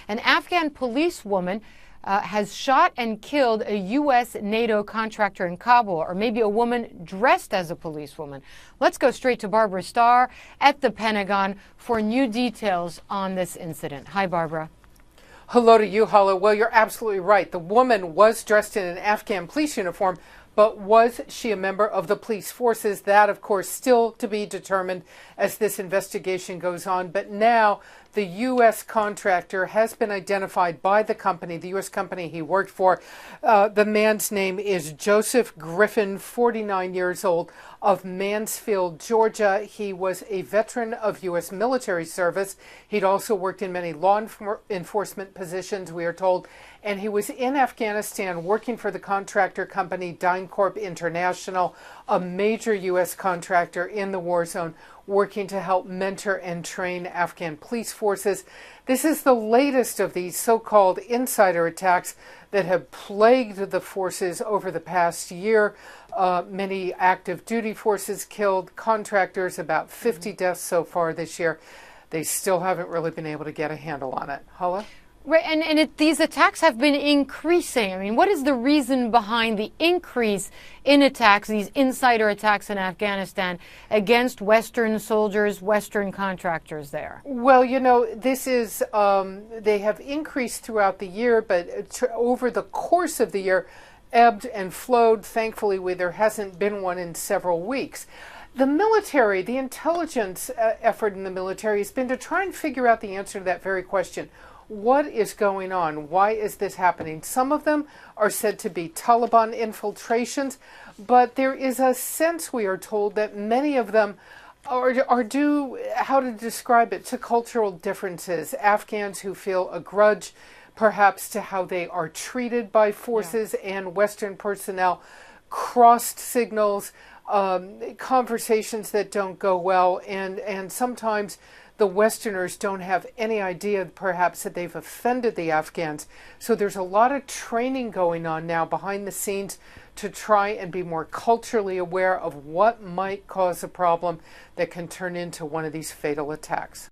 An Afghan policewoman has shot and killed a U.S. NATO contractor in Kabul, or maybe a woman dressed as a policewoman. Let's go straight to Barbara Starr at the Pentagon for new details on this incident. Hi, Barbara. Hello to you, Hala. Well, you're absolutely right. The woman was dressed in an Afghan police uniform, but was she a member of the police forces? That, of course, still to be determined as this investigation goes on. But now the U.S. contractor has been identified by the company, the U.S. company he worked for. The man's name is Joseph Griffin, 49 years old, of Mansfield, Georgia. He was a veteran of U.S. military service. He'd also worked in many law enforcement positions, we are told, and he was in Afghanistan working for the contractor company DynCorp International, a major U.S. contractor in the war zone, working to help mentor and train Afghan police forces. This is the latest of these so-called insider attacks that have plagued the forces over the past year. Many active duty forces killed, contractors, about 50 deaths so far this year. They still haven't really been able to get a handle on it. Hala? Right, and these attacks have been increasing. I mean, what is the reason behind the increase in attacks, these insider attacks in Afghanistan against Western soldiers, Western contractors there? Well, you know, this is, they have increased throughout the year, but over the course of the year, ebbed and flowed. Thankfully, there hasn't been one in several weeks. The military, the intelligence effort in the military has been to try and figure out the answer to that very question. What is going on? Why is this happening? Some of them are said to be Taliban infiltrations, but there is a sense, we are told, that many of them are due, how to describe it, to cultural differences. Afghans who feel a grudge, perhaps, to how they are treated by forces and Western personnel, crossed signals, conversations that don't go well, and sometimes the Westerners don't have any idea, perhaps, that they've offended the Afghans. So there's a lot of training going on now behind the scenes to try and be more culturally aware of what might cause a problem that can turn into one of these fatal attacks.